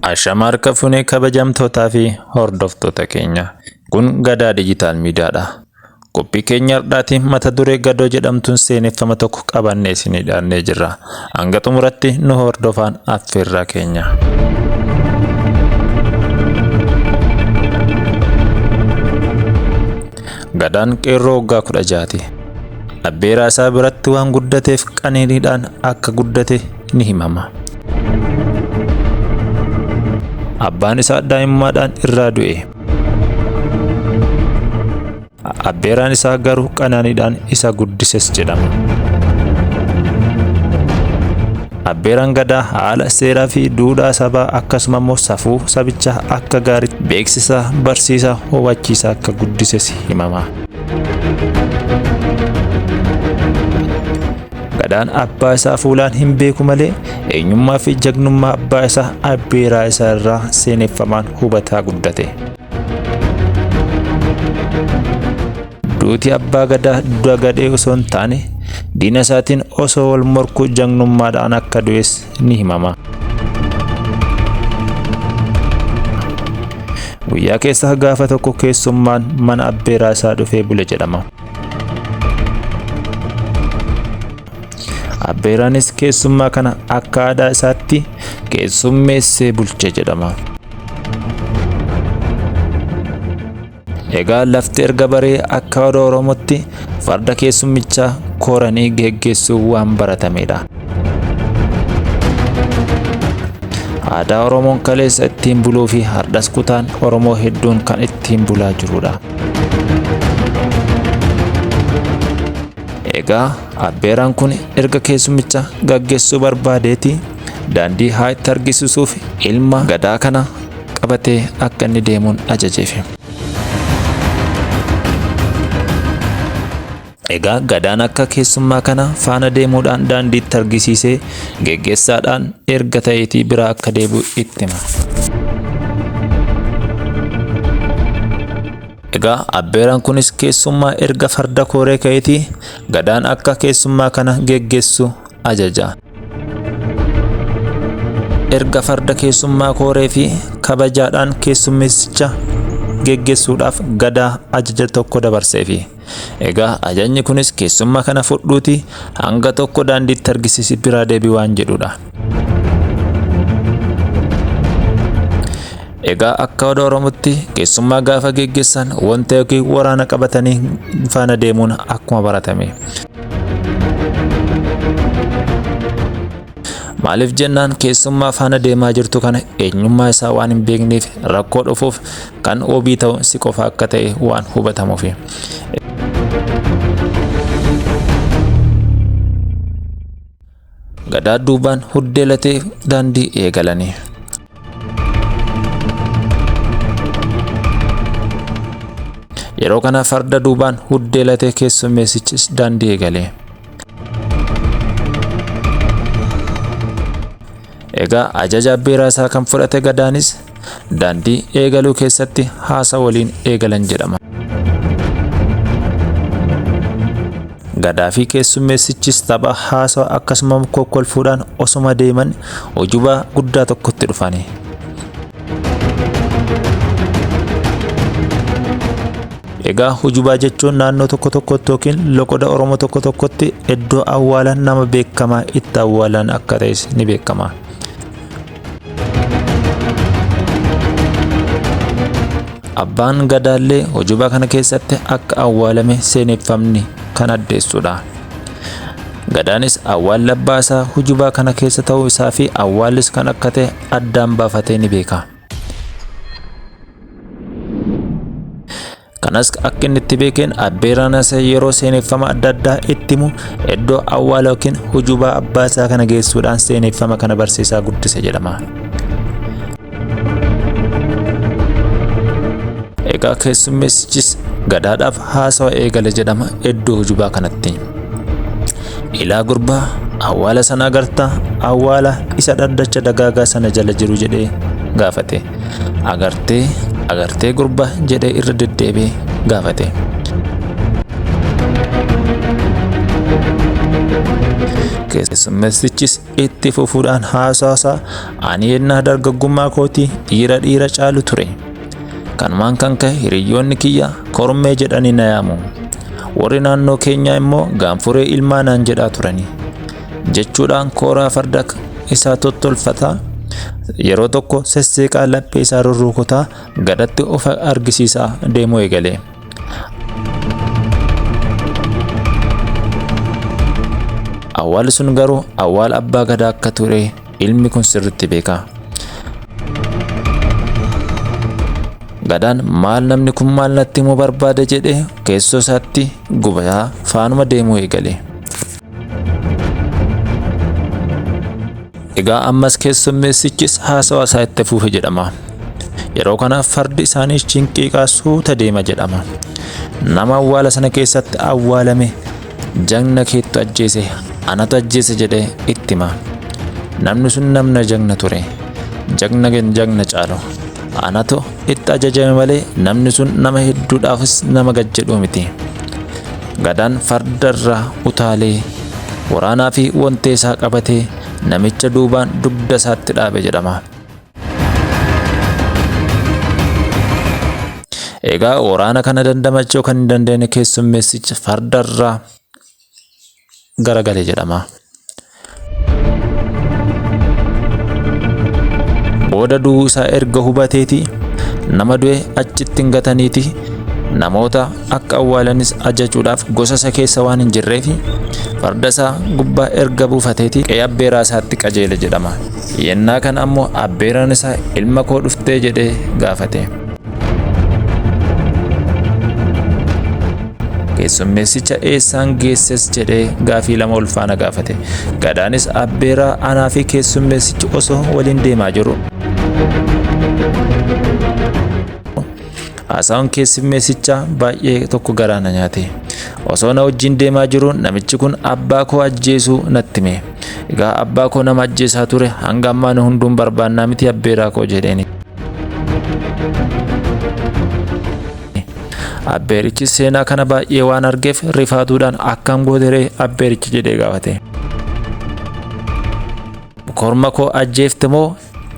Ashamaa harka fuunee kabajamtootaa fi hordoftoota keenya. Kun Gadaa Digital Miidiyaadha. Qophii keenya har'aatiin mata duree gadoo jedhamtuun seeneffama tokko qabannee isinii dhiyaannee jirra. Hanga xumuratti nu hordofaa affeerraa keenya. Gadaan qeerroo waggaa 16ti. Abbeeraa isaa biratti waan guddateef qaniiniidhaan akka guddate ni himama. Abbaan isaa daa'imummaadhaan irraa du'e. Abbeeraan isaa garuu qananiidhaan isa guddises jedhama. Abbeeraan Gadaa haala seeraa fi duudhaa sabaa akkasuma immoo safuu sabichaa akka gaariitti beeksisaa, barsiisaa, hubachiisaa akka guddises himama. Gadaan abbaa isaa fuulaan hin beeku malee eenyummaa fi jagnummaa abbaa isaa abbeeraa isaa irraa seeneffamaan hubataa guddate. Duuti abbaa Gadaa dura gadhee osoo hin taane diina isaatiin osoo wal morkuu jagnummaadhaan akka du'es ni himama. Guyyaa keessa gaafa tokko keessummaan mana abbeeraa isaa dhufee bule jedhama. Abbeeraanis keessummaa kana akka aadaa isaatti keessummeessee bulche jedhama. Egaa lafti erga baree akka aadaa Oromootti farda keessummichaa koranii geggeessuu waan baratamedha. Aadaa Oromoon kaleessa ittiin buluu fi har'as kutaan Oromoo hedduun kan ittiin bulaa jirudha. Egaa abbeeraan kun erga keessummicha gaggeessuu barbaadeeti daandii haa itti argisiisuuf ilma Gadaa kana qabatee akka inni deemuun ajajeef. Egaa Gadaan akka keessummaa kana faana deemuudhaan daandii itti argisiisee geggeessaadhaan erga ta'eetii biraa akka deebi'u itti hima. Egaa abbeeraan kunis keessummaa erga farda kooree ka'eetii Gadaan akka keessummaa kana geggeessu ajaja. Erga farda keessummaa kooree fi kabajaadhaan keessummeessicha geggeessuudhaaf Gadaa ajaja tokko dabarseefi. Egaa ajajni kunis keessummaa kana fudhuuti hanga tokko daandiitti argisiisi biraa deebi waan jedhudha. Egaa akka aadaa Oromootti keessummaa gaafa geggeessan wanta yookiin waraana qabatanii faana deemuun akkuma baratame. Maaliif jennaan keessummaa faana deemaa jirtu kana eenyummaa isaa waan hin beekneef rakkoo dhufuuf kan obii ta'u si qofa akka ta'e waan hubatamuuf. Gadaa duubaan huddeelatee daandii eegalanii. Yeroo kana farda duubaan huddeelatee keessummeessichis daandii eegalee. Egaa ajaja abbeeraa isaa kan fudhate Gadaanis daandii eegaluu keessatti haasa waliin eegalan jedhama. Gadaa fi keessummeessichis tapha haasa akkasuma kokkolfuudhaan osuma deeman ujubaa guddaa tokkotti dhufanii. Egaa ujubaa jechuun naannoo tokko tokkotti yookiin loqoda Oromoo tokko tokkotti iddoo awwaalan nama beekamaa itti awwaalan akka ta'es ni beekama. Abbaan Gadaallee ujubaa kana keessatti akka awwaalame seeneffamni kan addeessudha. Gadaanis awwaala abbaa isaa ujubaa kana keessa ta'uu isaa fi awwaallis kan akka ta'e addaan baafatee ni beeka. Kanas akka inni itti beekeen abbeeraan isaa yeroo seeneffama adda addaa itti himu iddoo awwaala yookiin ujubaa abbaa isaa kana geessuudhaan seeneffama kana barsiisaa guddise jedhama. Egaa keessummeessichis Gadaadhaaf haasawa eegale jedhama iddoo ujubaa kanatti. Ilaa gurbaa awwaala sana agartaa? Awwaala isa dhaddacha dagaagaa sana jala jiru jedhee gaafate. Agartee gurbaa jedhee irra deddeebi'ee gaafate. Keessummeessichis itti fufuudhaan haasaasaa ani yennaa dargaggummaa kootii dhiira caalu ture. Kanumaan kan ka'e hiriyyoonni kiyya kormee jedhanii na yaamu. Warri naannoo keenyaa immoo gaanfuree ilmaa naan jedhaa turani. Jechuudhaan kooraa farda isaa tottolfataa yeroo tokko sesseeqaa laphee isaa rurrukutaa gadatti of argisiisaa deemuu eegale. Awwaalli sun garuu awwaala abbaa gadaa akka ture ilmi kun sirriitti beeka. Gadaan maal namni kun maal natti himuu barbaada jedhee keessoo isaatti gubataa faanuma deemuu eegale. Egaa ammas keessummeessichis haasawaa isaa itti fufe jedhama. Yeroo kana fardi isaanii shinqiiqaa suuta deema jedhama. Nama awwaala sana keessatti awwaalame jagna keettu ajjeese anatu ajjeese jedhee itti hima. Namni sun namna jagna ture. Jagna caalu. Anatu itti ajajame malee namni sun nama hedduudhaafis nama gajjedhu miti. Gadaan fardarraa utaalee waraanaa fi wantee isaa qabatee namicha duubaan dugda isaatti dhaabe jedhama. Egaa waraana kana dandamachuu kan hin dandeenye keessummeessicha fardarraa garagale jedhama. Booda du'uu isaa erga hubateeti nama du'e achitti hin gataniiti namoota akka awwaalanis ajajuudhaaf gosa isa keessa waan hin jirreef farda isaa gubbaa erga buufateeti qe'ee abbeeraa isaatti qajeele jedhama. Yennaa kana ammoo abbeeraan isaa ilma koo dhuftee jedhee gaafate. Keessummeessicha eessaan geesses jedhee gaafii lama ol faana gaafate. Gadaanis abbeeraa anaa fi keessummeessichi osoo waliin deemaa jiru. Haasawaan keessummeessichaa baay'ee tokko garaa na nyaate. Osoo na wajjin deemaa jiru namichi kun abbaa koo ajjeesuu natti hime. Egaa abbaa koo nama ajjeesaa ture hanga ammaa nu hunduun barbaannaa miti abbeeraa koo jedheeni. Abbeerichi seenaa kana baay'ee waan argeef rifaatuudhaan akkam gooteree abbeerichi jedhee gaafate. Korma koo ajjeefte moo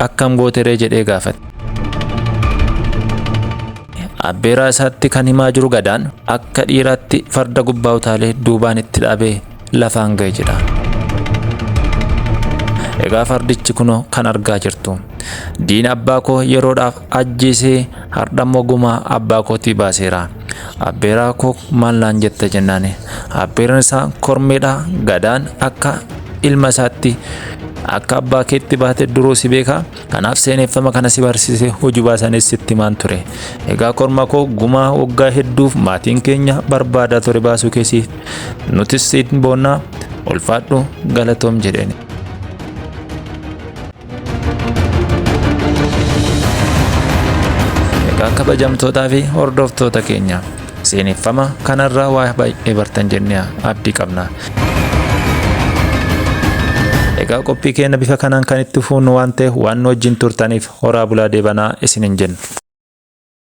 akkam gooteree jedhee gaafate. Abbeeraa isaatti kan himaa jiru gadaan akka dhiiraatti farda gubbaa utaalee duubaan itti dhaabee lafaan ga'e jedha. Egaa fardichi kunoo kan argaa jirtu. Diina abbaa koo yeroodhaaf ajjeesee hardhammoo gumaa abbaa kootii baaseera. Abbeeraa koo maal naan jette jennaani. Abbeeraan isaa kormeedha. Gadaan akka ilma isaatti akka abbaa keetti baate duruu si beeka. Kanaaf seeneffama kana si barsiise hojii baasanis sitti himaan ture. Egaa korma koo gumaa waggaa hedduuf maatiin keenya barbaadaa ture baasuu keessi nutis siin boonnaa ulfaadhu galatoom jedheeni. Egaa kabajamtootaa fi hordoftoota keenya seeneffama kanarraa waa baay'ee bartan jennee abdii qabna. Egaa qophii keenya bifa kanaan kan itti fuunu waan ta'eef waan wajjin turtaniif horaa bulaa deebanaa isinin jenna.